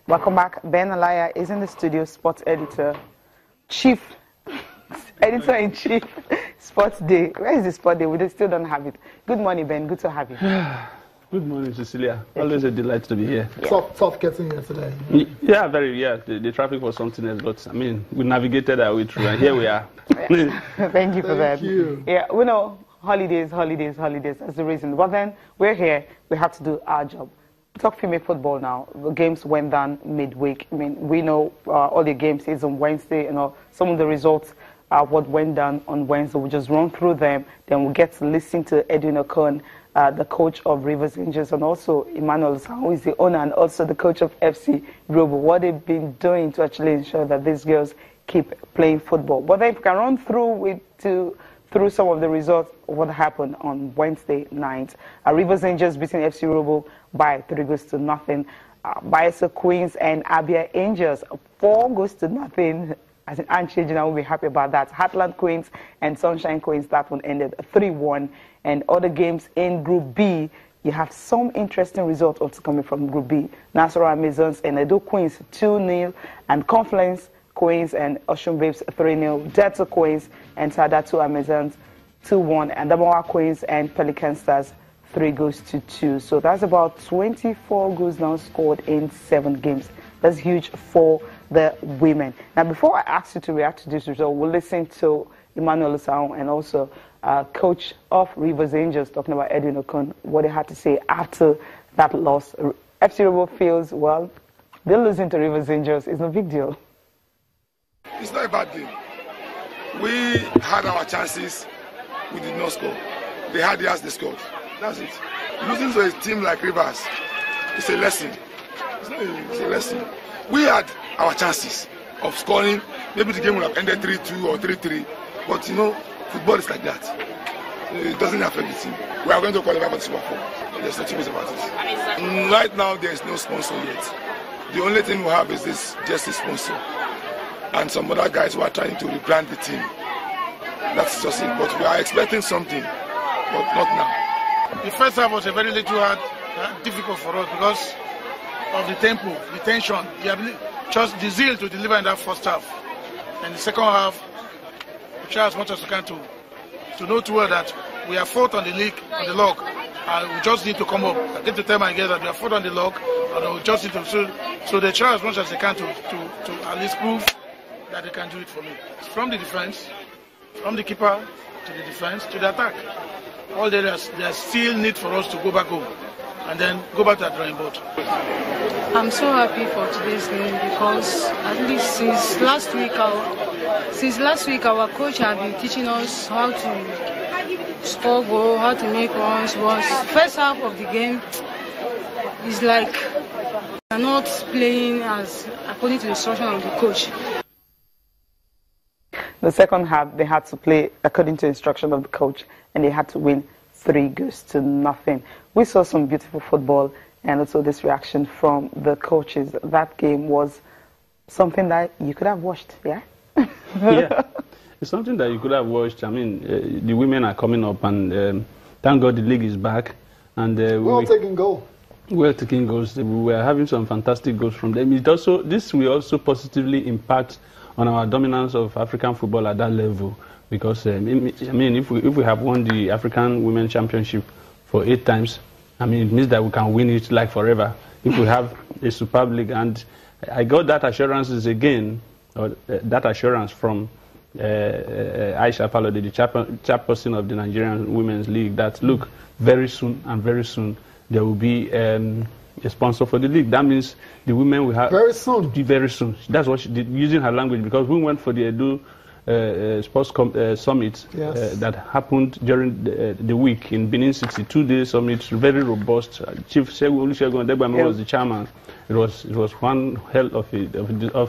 Welcome back. Ben Alaiya is in the studio, sports editor-in-chief, Sports Day. Where is the Sport Day? We still don't have it. Good morning, Ben. Good to have you. Good morning, Cecilia. Always a delight to be here. Yeah. Tough getting here today. Yeah, very, yeah. The traffic was something else, but I mean, we navigated our way through, and here we are. Thank you for that. Thank you. Yeah, we know holidays. That's the reason. But then we're here. We have to do our job. Talk female football now. The games went down midweek. I mean, we know all the games is on Wednesday. You know, some of the results are what went down on Wednesday. We'll just run through them. Then we'll get to listen to Edwin Okon, the coach of Rivers Angels, and also Emmanuel, who is the owner and also the coach of FC Robo. What they've been doing to actually ensure that these girls keep playing football. But then if we can run through through some of the results of what happened on Wednesday night. Rivers Angels beating FC Robo by 3-0. Bayelsa Queens and Abia Angels 4-0. I think Aunt Chijina will be happy about that. Heartland Queens and Sunshine Queens, that one ended 3-1. And other games in Group B, you have some interesting results also coming from Group B. Nasarawa Amazons and Edo Queens 2-0, and Confluence Queens and Ocean Babes 3-0. Delta Queens and Sadatu Amazons 2-1, and Damawa Queens and Pelican Stars 3-2. So that's about 24 goals now scored in 7 games. That's huge for the women. Now, before I ask you to react to this result, we'll listen to Emmanuel Osao and also coach of Rivers Angels talking about Edwin Okon, what they had to say after that loss. FC Robo feels, well, they're losing to Rivers Angels. It's no big deal. It's not a bad game. We had our chances. We did not score. They had theirs, they scored. That's it. Losing to a team like Rivers, it's a lesson. It's a lesson. We had our chances of scoring. Maybe the game would have ended 3-2 or 3-3. But you know, football is like that. It doesn't affect the team. We are going to qualify for the Super 4. There's no two ways about it. Right now, there is no sponsor yet. The only thing we have is this jersey sponsor. And some other guys who are trying to rebrand the team. That's just it. But we are expecting something, but not now. The first half was a very little hard, difficult for us because of the tempo, the tension, just the zeal to deliver in that first half. And the second half, we try as much as we can to note well that we are fourth on the league, on the log, and we just need to come up. I get to tell my guys that we are fourth on the log, and we just need to, so they try as much as they can to at least prove that they can do it for me. From the defense, from the keeper to the defense to the attack. All there's still need for us to go back home and then go back to the drawing board. I'm so happy for today's game because at least since last week our coach has been teaching us how to score goal, how to make runs. But first half of the game is like we are not playing as according to the instruction of the coach. The second half, they had to play according to instruction of the coach, and they had to win 3-0. We saw some beautiful football, and also this reaction from the coaches. That game was something that you could have watched, yeah? Yeah, it's something that you could have watched. I mean, the women are coming up, and thank God the league is back. And well taken goal. Well taken goals. We were having some fantastic goals from them. This will also positively impact on our dominance of African football at that level, because I mean, if we have won the African Women Championship for 8 times, I mean, it means that we can win it like forever if we have a superb league. And I got that assurances again, or that assurance from Aisha Palode, the chairperson of the Nigerian Women's League, that look, very soon there will be a sponsor for the league. That means the women will have very soon. Very soon. That's what she did, using her language, because we went for the Edo Sports Summit, yes, that happened during the week in Benin City. 2-day summit, very robust. Chief Segun Olusegun Odegbami was the chairman. It was one hell of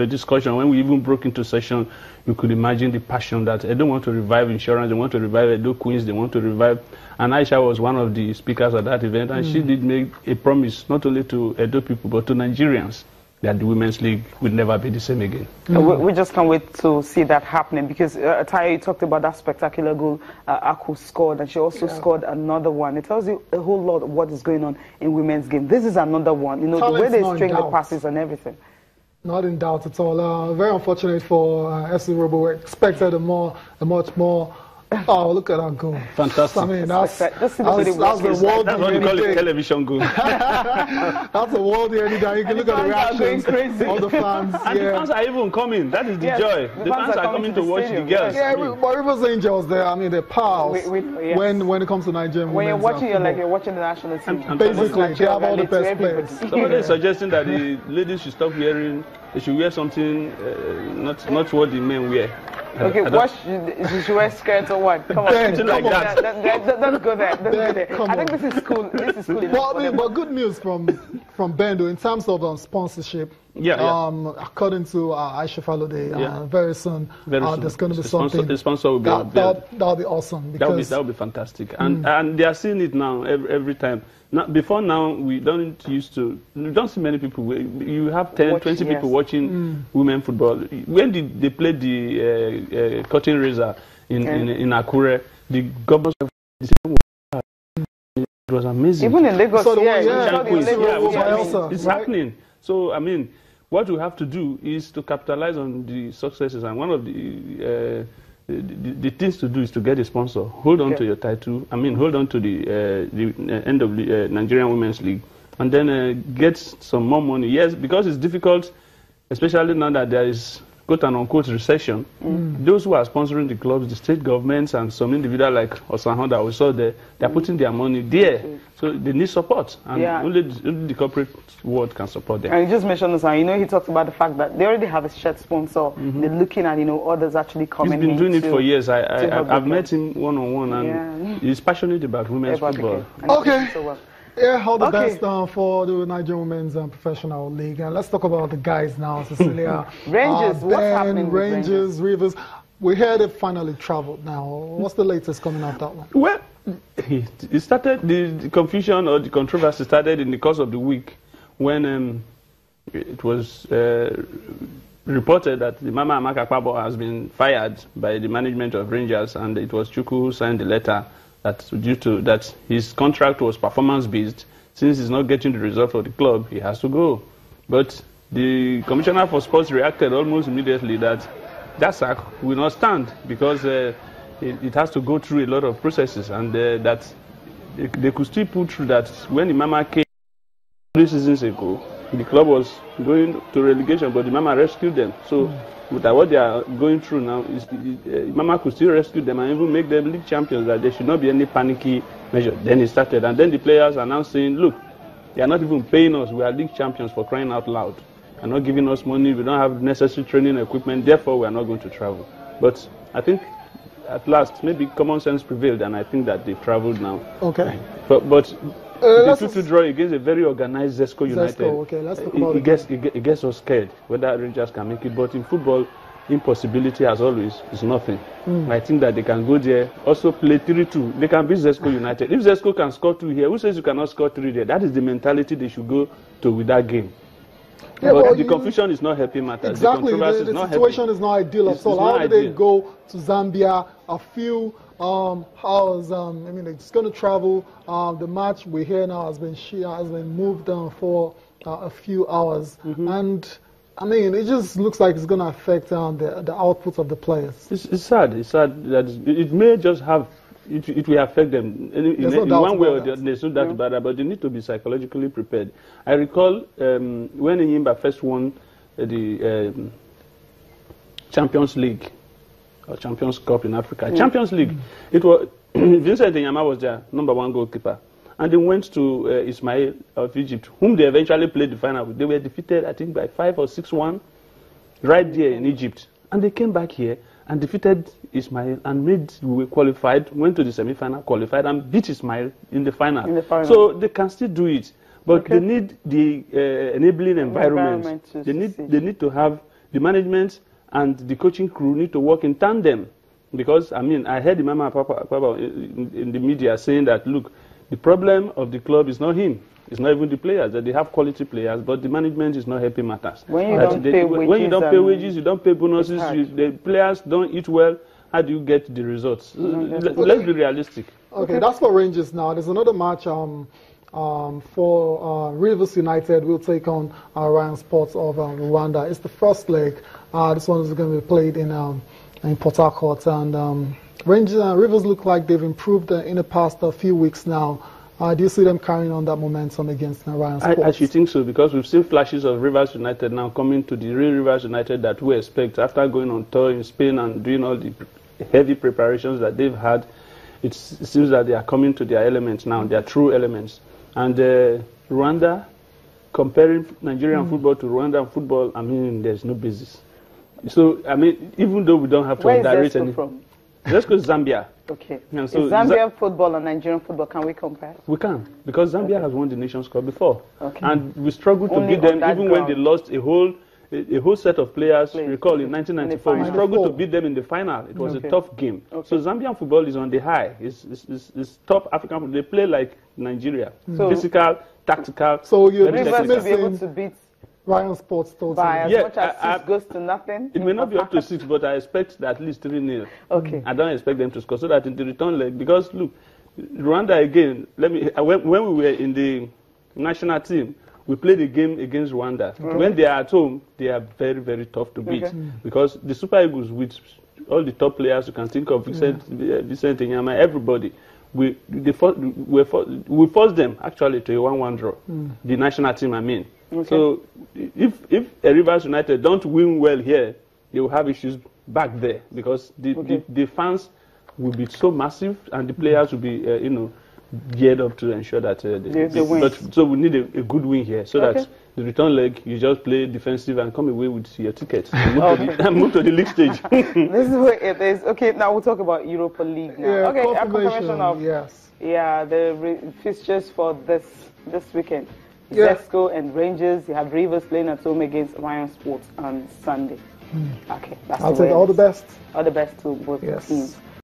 a discussion. When we even broke into session, you could imagine the passion that they don't want to revive insurance, they want to revive Edo Queens, they want to revive. And Aisha was one of the speakers at that event, and she did make a promise not only to Edo people but to Nigerians, that the Women's League would never be the same again. We just can't wait to see that happening, because Alaiya, you talked about that spectacular goal Aku scored, and she also scored another one. It tells you a whole lot of what is going on in women's game. This is another one. You know, the way they string the passes and everything. Not in doubt at all. Very unfortunate for FC Robo. We expected a much more. Oh, look at that goal. Fantastic. I mean, that's the world. That's what you call a television goal. That's a world any day. You can look at the reactions of the fans. And the fans are even coming. That is the joy. The fans are coming to watch the girls. Yeah, but Rivers Angels, they're pals when it comes to Nigerian when you're watching, you're watching the national team. And basically, they have all the best players. Somebody is suggesting that the ladies should stop wearing, they should wear something, not what the men wear. Okay, what should wear skirts or what? Come on, something like that. Don't go there. Don't go there. I think this is cool. This is cool. But good news from Bendo in terms of sponsorship. According to Aisha Falode, very soon there's going to be something. The sponsor will be that'll be awesome. That'll be fantastic, and they are seeing it now every time. Now, before now, we don't see many people. You have 10, 20 people watching women football. When they played the cutting razor in Akure, the government it was amazing. Even in Lagos, it's happening. So, I mean, what we have to do is to capitalize on the successes, and one of the things to do is to get a sponsor. Hold on to your title. I mean, hold on to the end of the Nigerian Women's League, and then get some more money. Yes, because it's difficult, especially now that there is quote-unquote recession. Those who are sponsoring the clubs, the state governments, and some individual like Osanho that we saw there, they're putting their money there. So they need support, and only the corporate world can support them. And you just mentioned this, he talked about the fact that they already have a shirt sponsor. They're looking at, others actually coming. He's been doing it for years. I've met him one-on-one, and he's passionate about women's football. Okay. Yeah, all the best for the Nigerian Women's Professional League. And let's talk about the guys now, Cecilia. Rangers, what's happening with Rangers, Rivers. We heard it finally traveled now. What's the latest coming out that one? Well, it started, the confusion or the controversy started in the course of the week when it was reported that the Mama Amaka Kwabo has been fired by the management of Rangers, and it was Chukwu who signed the letter that due to that his contract was performance-based. Since he's not getting the result for the club, he has to go. But the Commissioner for Sports reacted almost immediately that sack will not stand, because it has to go through a lot of processes, and that they could still put through that when the Mama came 3 seasons ago, the club was going to relegation, but the Mama rescued them. So what they are going through now is Mama could still rescue them and even make them league champions, that there should not be any panicky measure. Then it started, and then the players are now saying, look, they are not even paying us. We are league champions, for crying out loud. They are not giving us money. We don't have necessary training equipment. Therefore, we are not going to travel. But I think at last, maybe common sense prevailed, and I think that they've traveled now. Okay. But the 2-2 draw against a very organized Zesco United. Okay, let's talk about it gets us scared whether Rangers can make it. But in football, impossibility as always is nothing. I think that they can go there, also play 3-2. They can beat Zesco United. If Zesco can score 2 here, who says you cannot score 3 there? That is the mentality they should go to with that game. Yeah, but the confusion is not helping matters. Exactly, the situation is not ideal at all. How did they go to Zambia a few hours? I mean, they're just going to travel. The match we hear now has been moved for a few hours, and I mean, it just looks like it's going to affect the output of the players. It's sad. It's sad that it may just have. It will affect them in one way or the other. There's no doubt about that, but they need to be psychologically prepared. I recall when Enyimba first won the Champions League or Champions Cup in Africa. Champions League. It was Vincent Enyama was their #1 goalkeeper, and they went to Ismail of Egypt, whom they eventually played the final with. They were defeated, I think, by 5 or 6-1 right there in Egypt, and they came back here and defeated Ismail and qualified, went to the semi-final, qualified, and beat Ismail in the final. So they can still do it, but they need the enabling environment. They need to have the management and the coaching crew need to work in tandem, because I mean, I heard the Mama Papa in the media saying that, look, the problem of the club is not him. It's not even the players. That they have quality players, but the management is not helping matters. When you don't pay wages, when you don't pay wages, you don't pay bonuses. The players don't eat well. How do you get the results? Let's be realistic. Okay, that's for Rangers now. There's another match for Rivers United. Will take on Ryan Sports of Rwanda. It's the first leg. This one is going to be played in Port Harcourt, and Rivers look like they've improved in the past few weeks now. Do you see them carrying on that momentum against Ryan Sports? I should think so, because we've seen flashes of Rivers United now coming to the real Rivers United that we expect after going on tour in Spain and doing all the heavy preparations that they've had. It seems that they are coming to their elements now, their true elements. And Rwanda, comparing Nigerian football to Rwandan football, I mean, there's no basis. So, I mean, even though we don't have to underrate any... from? Let's go to Zambia. Okay. And so Zambian football and Nigerian football, can we compare? We can, because Zambia has won the Nations Cup before. Okay. And we struggled to beat them even when they lost a whole set of players. Recall in 1994, we struggled to beat them in the final. It was a tough game. So Zambian football is on the high. It's top African football. They play like Nigeria. Physical, tactical. So you're Rivers to be able to beat Ryan Sports totally. By as much as 6 goes to nothing? It may not be up to 6, but I expect at least 3-0. Okay. I don't expect them to score, so that in the return leg, because look, Rwanda again, when we were in the national team, we played a game against Rwanda. When they are at home, they are very, very tough to beat. Because the Super Eagles, with all the top players you can think of, Vincent Inyama, everybody, we forced them actually to a 1-1 draw. The national team, I mean. So if Rivers United don't win well here, they will have issues back there, because the fans will be so massive and the players will be geared up to ensure that they win. But, so we need a good win here, so that the return leg, you just play defensive and come away with your ticket and move to the league stage. This is what it is. Okay, now we'll talk about Europa League now. Yeah, okay, confirmation of the fixtures for this weekend. Yeah. Zesco and Rangers. You have Rivers playing at home against Ryan Sports on Sunday. Okay, that's I'll take all the best. All the best to both teams.